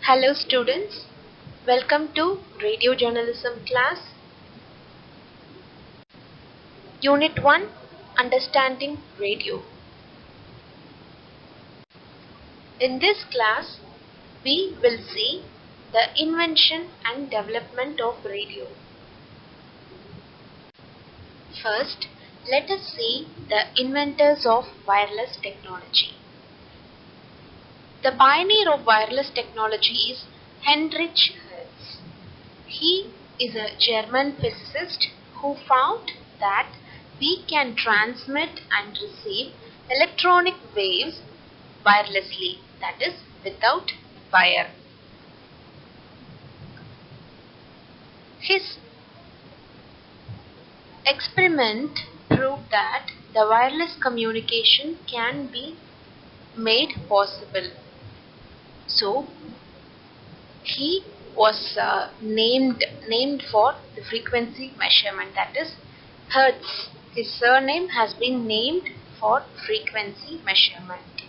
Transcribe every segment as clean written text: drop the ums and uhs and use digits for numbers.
Hello students, welcome to Radio Journalism class. Unit 1, Understanding Radio. In this class, we will see the invention and development of radio. First, let us see the inventors of wireless technology. The pioneer of wireless technology is Heinrich Hertz. He is a German physicist who found that we can transmit and receive electronic waves wirelessly, that is, without wire. His experiment proved that the wireless communication can be made possible. So, he was named for the frequency measurement, that is Hertz. His surname has been named for frequency measurement.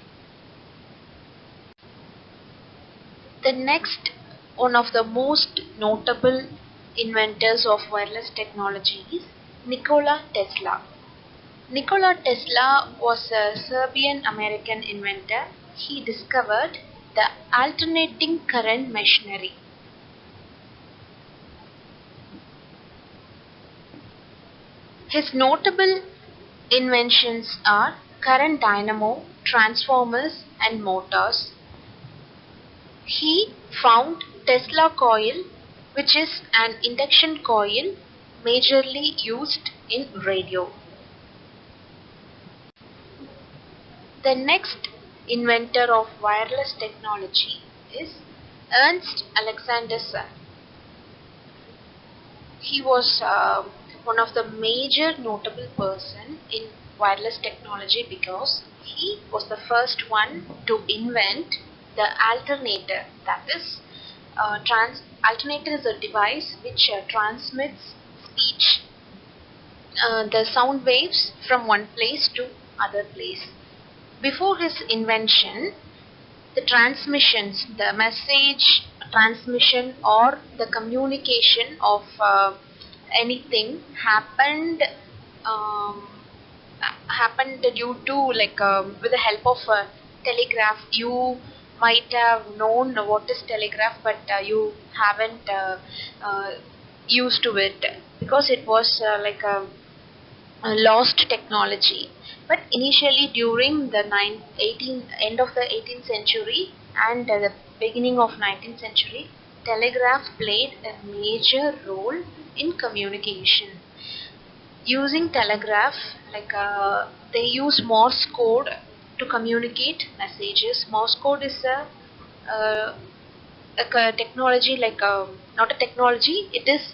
The next one of the most notable inventors of wireless technology is Nikola Tesla. Nikola Tesla was a Serbian-American inventor. He discovered the alternating current machinery. His notable inventions are current dynamo, transformers and motors. He found Tesla coil, which is an induction coil majorly used in radio. The next inventor of wireless technology is Ernst Alexanderson. He was one of the major notable person in wireless technology because he was the first one to invent the alternator. That is, alternator is a device which transmits speech, the sound waves from one place to other place. Before his invention, the transmissions, the message transmission or the communication of anything happened due to with the help of telegraph. You might have known what is telegraph, but you haven't used to it because it was a lost technology. But initially during the end of the 18th century and the beginning of 19th century, telegraph played a major role in communication. Using telegraph, they use Morse code to communicate messages. Morse code is a technology, not a technology, it is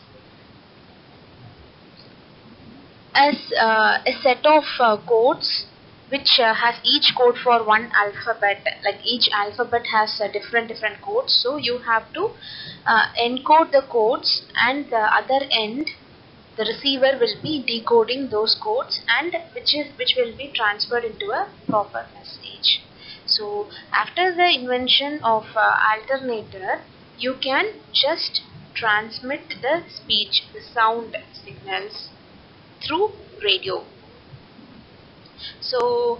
as a set of codes which has each code for one alphabet. Like each alphabet has different codes, so you have to encode the codes, and the other end the receiver will be decoding those codes, and which will be transferred into a proper message. So after the invention of alternator, you can just transmit the speech, the sound signals through radio. So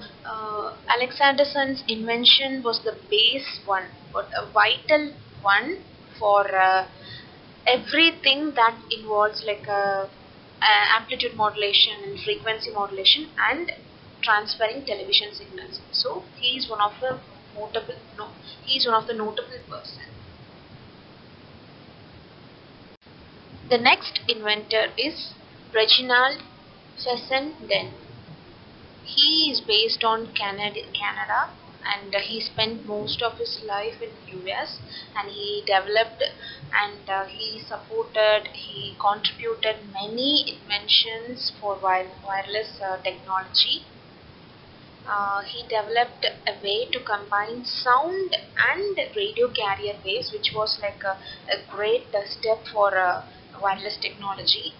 Alexanderson's invention was the base one, but a vital one for everything that involves amplitude modulation and frequency modulation and transferring television signals. So he is one of the notable person. The next inventor is Reginald Fessenden. He is based on Canada, and he spent most of his life in US, and he developed and he contributed many inventions for wireless technology. He developed a way to combine sound and radio carrier waves, which was like a great step for wireless technology.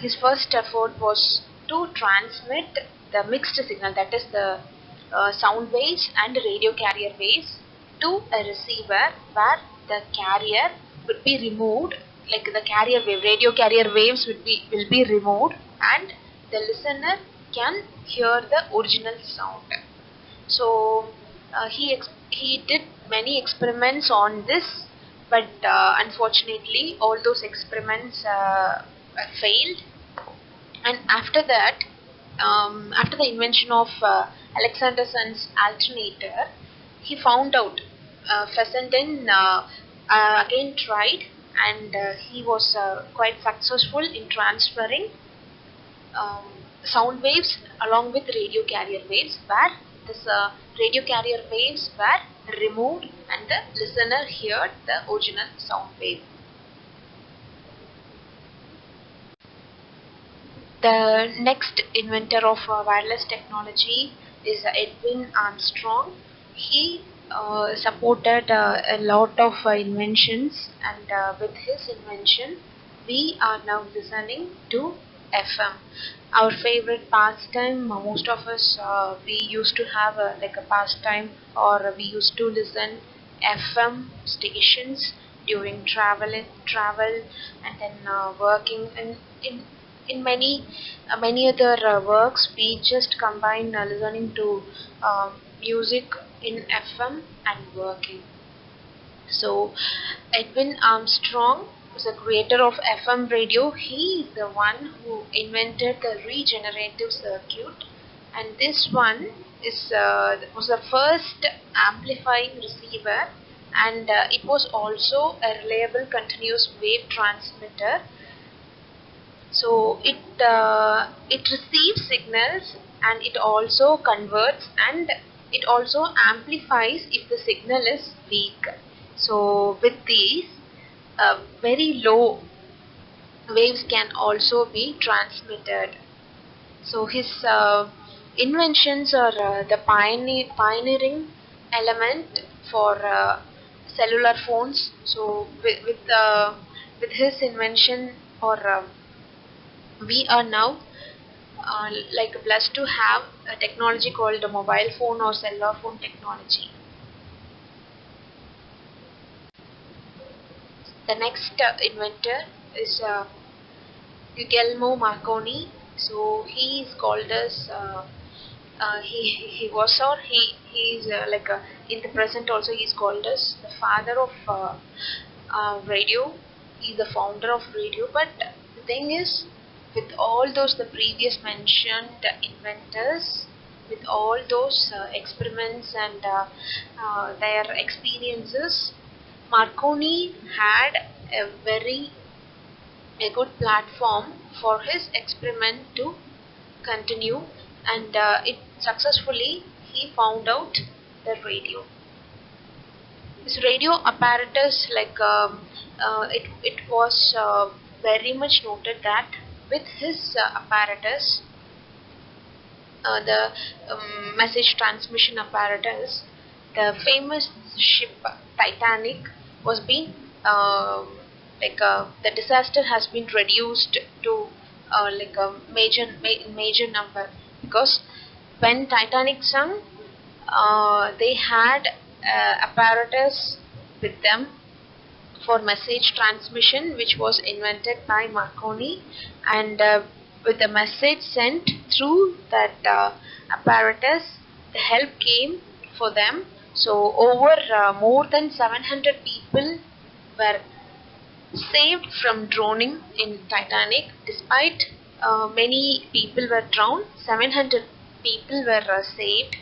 His first effort was to transmit the mixed signal, that is the sound waves and radio carrier waves, to a receiver where the carrier would be removed, like the carrier wave, radio carrier waves will be removed, and the listener can hear the original sound. So he did many experiments on this, but unfortunately all those experiments failed. And after that, after the invention of Alexanderson's alternator, he found out Fessenden again tried, and he was quite successful in transferring um, sound waves along with radio carrier waves, where this radio carrier waves were removed and the listener heard the original sound wave. The next inventor of wireless technology is Edwin Armstrong. He supported a lot of inventions, and with his invention, we are now listening to FM. Our favorite pastime. Most of us, we used to have like a pastime, or we used to listen FM stations during travel, and then working in many other works. We just combine listening to music in FM and working. So Edwin Armstrong was a creator of FM radio. He is the one who invented the regenerative circuit, and this one is was the first amplifying receiver, and it was also a reliable continuous wave transmitter. So it receives signals, and it also converts, and it also amplifies if the signal is weak. So with these, very low waves can also be transmitted. So his inventions are the pioneering element for cellular phones. So with his invention, or we are now like blessed to have a technology called a mobile phone or cellular phone technology. The next inventor is Guglielmo Marconi. So he is called as he was, or he is like in the present also he is called as the father of radio. He is the founder of radio. But the thing is, with all those the previous mentioned inventors, with all those experiments and their experiences, Marconi had a good platform for his experiment to continue, and it successfully he found out the radio. This radio apparatus, like it was very much noted that with his apparatus, the message transmission apparatus, the famous ship Titanic was being the disaster has been reduced to like a major number, because when Titanic sunk, they had apparatus with them for message transmission, which was invented by Marconi, and with the message sent through that apparatus, the help came for them. So over more than 700 people were saved from drowning in Titanic. Despite many people were drowned, 700 people were saved.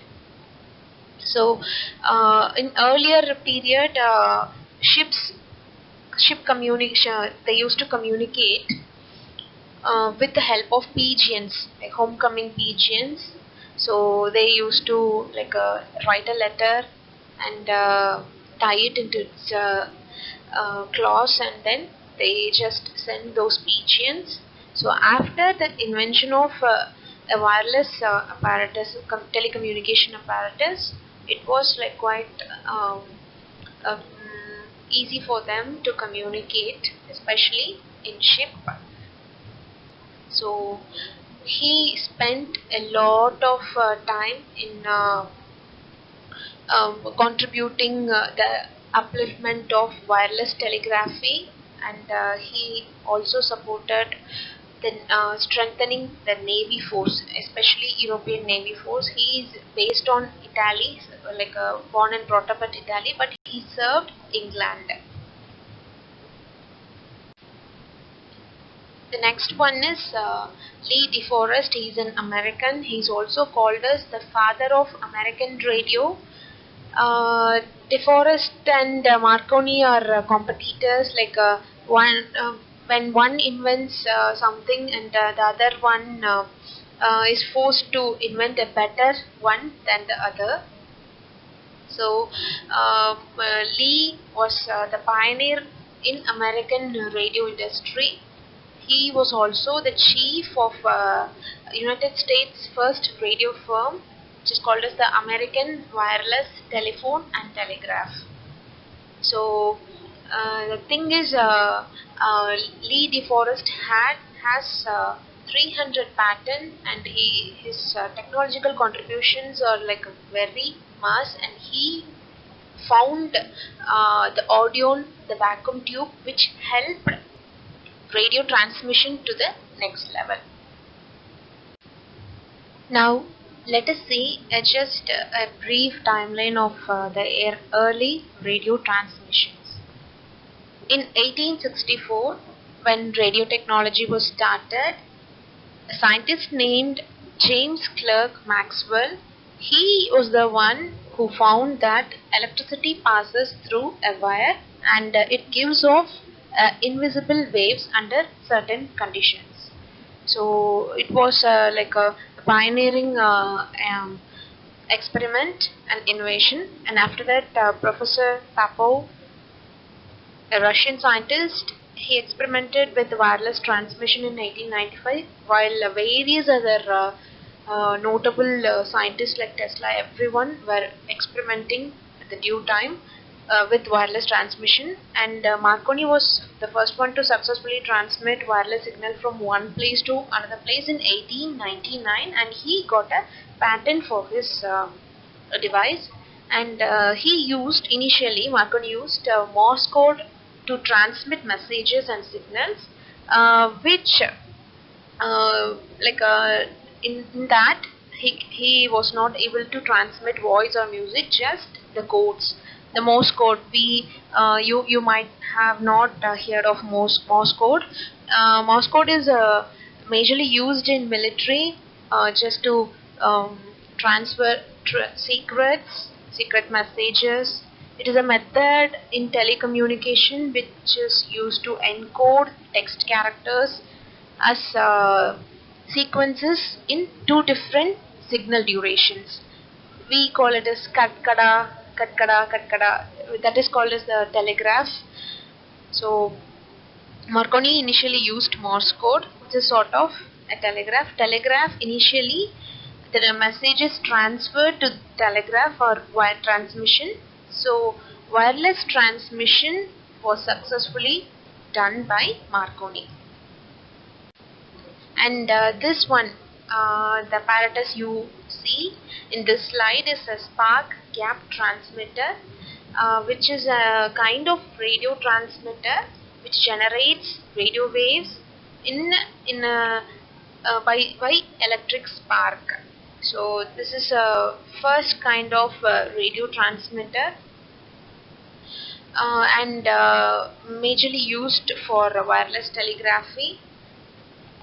So in earlier period, ship communication, they used to communicate with the help of pigeons, like homecoming pigeons. So they used to like write a letter and tie it into its claws, and then they just send those pigeons. So after the invention of a wireless apparatus, telecommunication apparatus, it was like quite um, easy for them to communicate, especially in ship. So he spent a lot of time contributing the upliftment of wireless telegraphy, and he also supported the strengthening the navy force, especially European navy force. He is based on Italy, born and brought up at Italy, but he served England. The next one is Lee DeForest. He is an American. He is also called as the father of American radio. uh, DeForest and Marconi are competitors. When one invents something and the other one is forced to invent a better one than the other. So Lee was the pioneer in American radio industry. He was also the chief of United States' first radio firm, which is called as the American Wireless Telephone and Telegraph. So the thing is, Lee DeForest has 300 patent, and his technological contributions are like very mass, and he found the audion, the vacuum tube, which helped radio transmission to the next level. Now let us see just a brief timeline of the early radio transmissions. In 1864, when radio technology was started, a scientist named James Clerk Maxwell, he was the one who found that electricity passes through a wire, and it gives off invisible waves under certain conditions. So it was like a pioneering experiment and innovation. And after that, Professor Popov, a Russian scientist, he experimented with wireless transmission in 1895, while various other notable scientists like Tesla, everyone were experimenting at the due time with wireless transmission. And Marconi was the first one to successfully transmit wireless signal from one place to another place in 1899, and he got a patent for his device. And Marconi used Morse code to transmit messages and signals, which in that he was not able to transmit voice or music, just the codes, the Morse code. You might have not heard of Morse code. Morse code is majorly used in military, just to transfer secret messages. It is a method in telecommunication which is used to encode text characters as sequences in two different signal durations. We call it as katkada, katkada, katkada. That is called as the telegraph. So Marconi initially used Morse code, which is sort of a telegraph. Telegraph initially, the message is transferred to telegraph or wire transmission. So wireless transmission was successfully done by Marconi. And this one, the apparatus you see in this slide, is a spark gap transmitter, which is a kind of radio transmitter which generates radio waves by electric spark. So this is a first kind of radio transmitter, and majorly used for wireless telegraphy.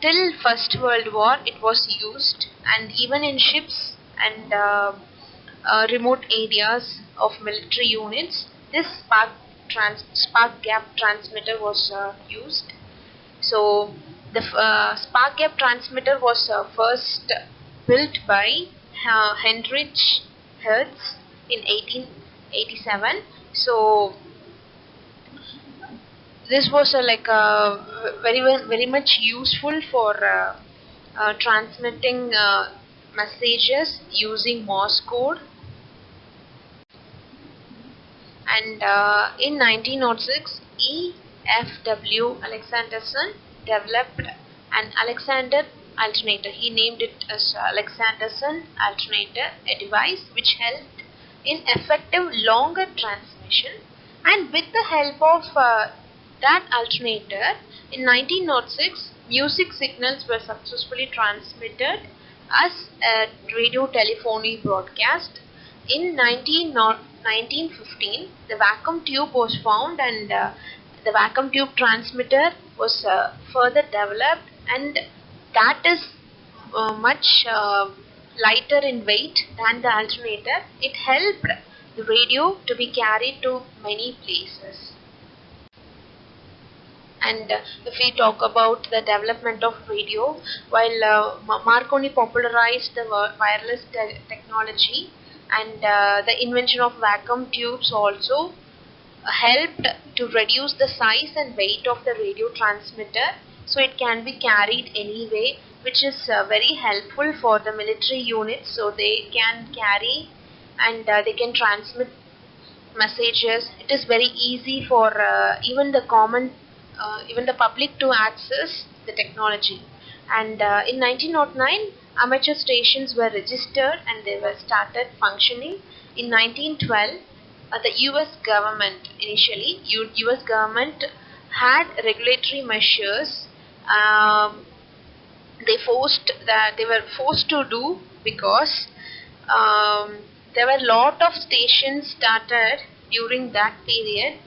Till First World War it was used, and even in ships and remote areas of military units, this spark gap transmitter was used. So the spark gap transmitter was first built by Heinrich Hertz in 1887. So this was very much useful for transmitting messages using Morse code. And in 1906, E.F.W. Alexanderson developed an Alexander alternator. He named it as Alexanderson alternator, a device which helped in effective longer transmission, and with the help of that alternator, in 1906 music signals were successfully transmitted as a radio telephony broadcast. In 1915, the vacuum tube was found, and the vacuum tube transmitter was further developed, and that is much lighter in weight than the alternator. It helped the radio to be carried to many places. And if we talk about the development of radio, while Marconi popularized the wireless technology, and the invention of vacuum tubes also helped to reduce the size and weight of the radio transmitter, so it can be carried anyway, which is very helpful for the military units, so they can carry and they can transmit messages. It is very easy for even the public to access the technology. And in 1909, amateur stations were registered and they were started functioning. In 1912, the U.S. government initially, U.S. government had regulatory measures. They were forced to do, because there were a lot of stations started during that period,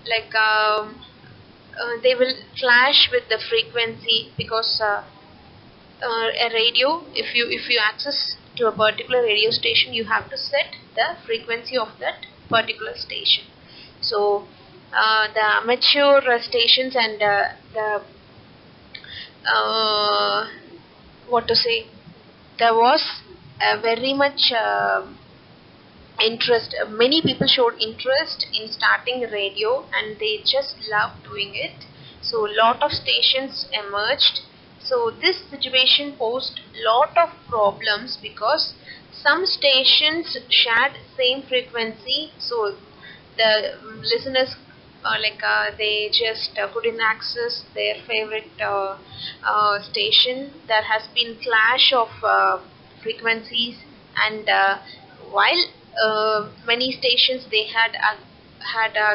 like they will clash with the frequency, because a radio, if you access to a particular radio station, you have to set the frequency of that particular station. So the amateur stations and the what to say, there was very much interest. Many people showed interest in starting radio, and they just loved doing it. So lot of stations emerged. So this situation posed lot of problems, because some stations shared same frequency, so the listeners they just couldn't access their favorite station. There has been clash of frequencies, and while many stations, they had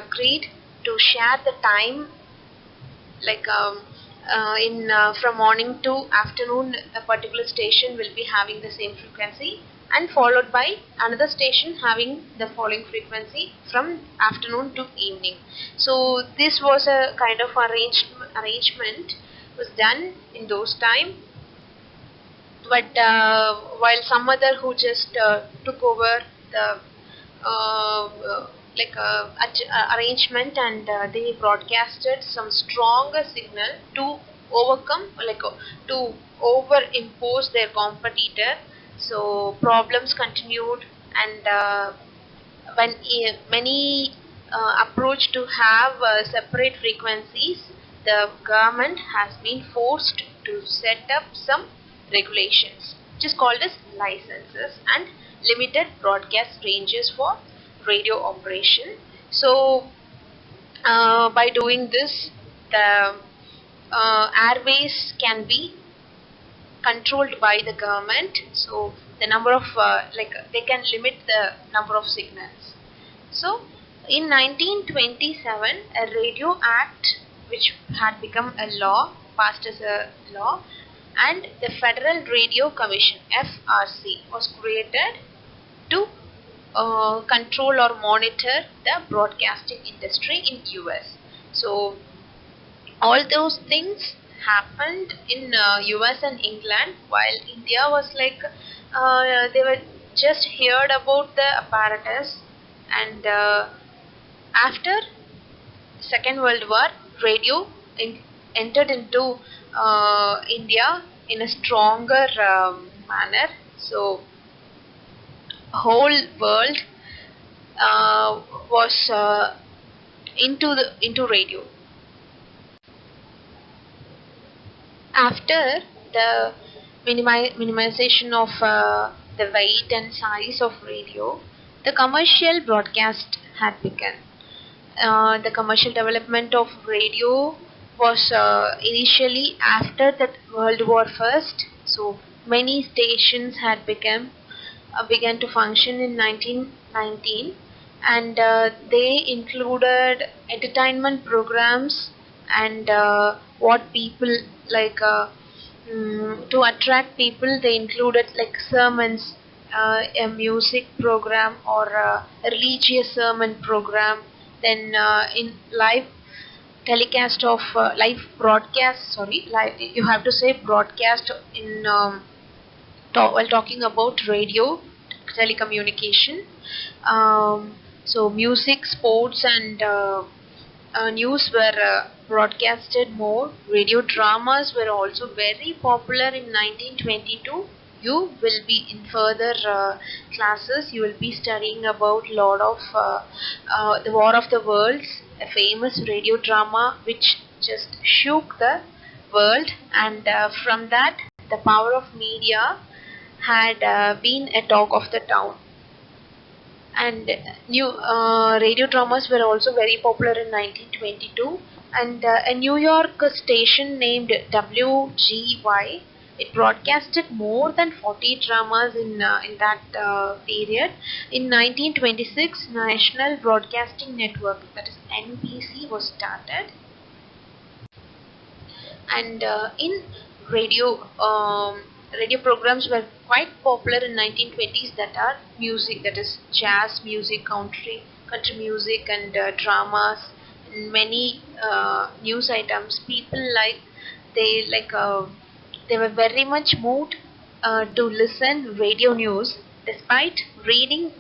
agreed to share the time, like in from morning to afternoon, a particular station will be having the same frequency, and followed by another station having the following frequency from afternoon to evening. So this was a kind of arrangement was done in those time. But while some other who just took over the arrangement, and they broadcasted some stronger signal to overcome, to overimpose their competitor. So problems continued, and when many approach to have separate frequencies, the government has been forced to set up some regulations, which is called as licenses and limited broadcast ranges for radio operation. So by doing this, the airways can be controlled by the government. So the number of they can limit the number of signals. So in 1927, a radio act, which had become a law, passed as a law, and the Federal Radio Commission (FRC) was created to control or monitor the broadcasting industry in US. So all those things happened in US and England, while India was they were just heard about the apparatus. And after Second World War, radio entered into India in a stronger manner. So whole world was into radio. After the minimization of the weight and size of radio, the commercial broadcast had begun. The commercial development of radio was initially after the World War First. So many stations had began to function in 19 19, and they included entertainment programs and what people like to attract people. They included like sermons, a music program or a religious sermon program, then in live telecast of live broadcast, sorry, live, you have to say broadcast in while talking about radio telecommunication. So music, sports, and news were broadcasted more. Radio dramas were also very popular in 1922. You will be in further classes. You will be studying about lot of the War of the Worlds, a famous radio drama which just shook the world, and from that, the power of media had been a talk of the town. And new radio dramas were also very popular in 1922, and a New York station named WGY, it broadcasted more than 40 dramas in that period. In 1926, National Broadcasting Network, that is NBC, was started, and in radio radio programs were quite popular in 1920s, that are music, that is jazz music, country music, and dramas, and many news items. People they like they were very much moved to listen radio news despite reading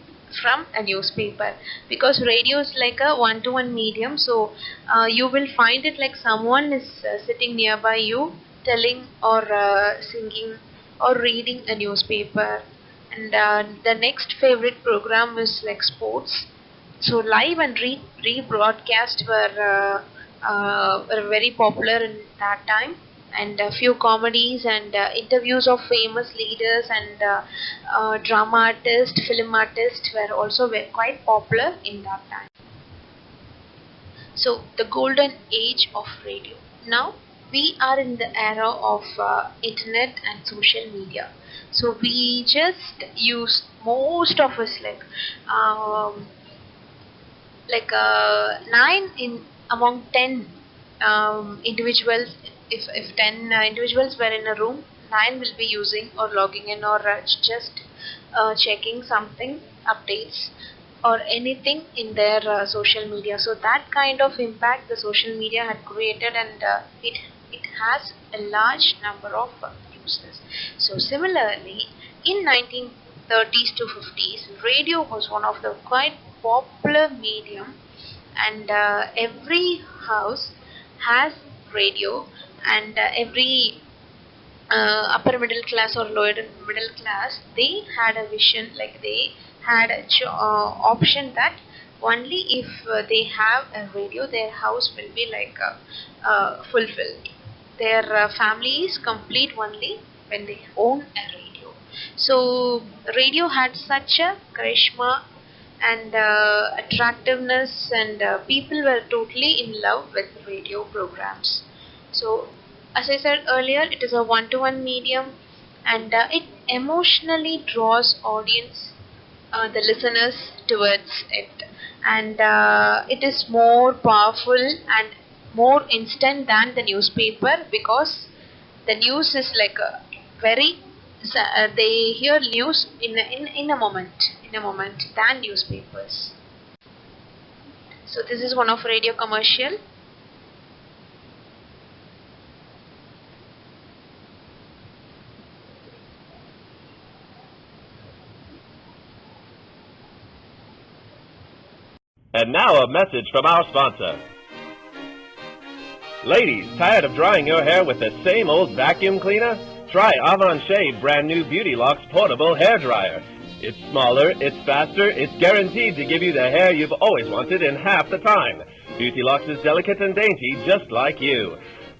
from a newspaper, because radio is like a one-to-one medium. So you will find it like someone is sitting nearby you telling or singing or reading a newspaper. And the next favorite program is like sports. So live and rebroadcast were very popular in that time, and a few comedies and interviews of famous leaders and drama artists, film artists were also quite popular in that time. So the golden age of radio. Now we are in the era of internet and social media. So we just use, most of us, like 9 in among 10 individuals. If 10 individuals were in a room, 9 will be using or logging in or just checking something, updates or anything in their social media. So that kind of impact the social media had created, and it has a large number of users. So similarly, in 1930s to 50s, radio was one of the quite popular medium, and every house has radio, and every upper middle class or lower middle class, they had a vision, like they had a option that only if they have a radio, their house will be like fulfilled. Their family is complete only when they own a radio. So radio had such a charisma and attractiveness, and people were totally in love with radio programs. So as I said earlier, it is a one-to-one medium, and it emotionally draws audience, the listeners towards it, and it is more powerful and more instant than the newspaper, because the news is like a very they hear news in a moment than newspapers. So this is one of radio commercial. And now a message from our sponsor. Ladies, tired of drying your hair with the same old vacuum cleaner? Try Avon Shave brand new Beauty Locks portable hair dryer. It's smaller, it's faster, it's guaranteed to give you the hair you've always wanted in half the time. Beauty Locks is delicate and dainty, just like you.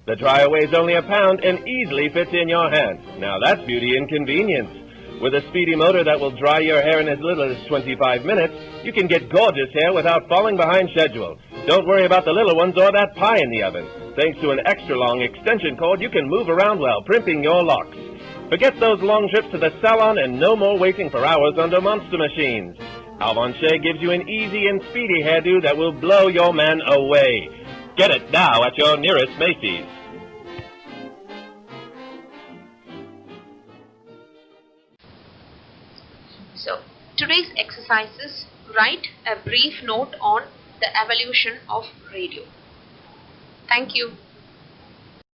The dryer weighs only a pound and easily fits in your hand. Now that's beauty and convenience. With a speedy motor that will dry your hair in as little as 25 minutes, you can get gorgeous hair without falling behind schedule. Don't worry about the little ones or that pie in the oven. Thanks to an extra long extension cord, you can move around while primping your locks. Forget those long trips to the salon and no more waiting for hours under monster machines. Avancé gives you an easy and speedy hairdo that will blow your man away. Get it now at your nearest Macy's. So, today's exercises: write a brief note on the evolution of radio. Thank you.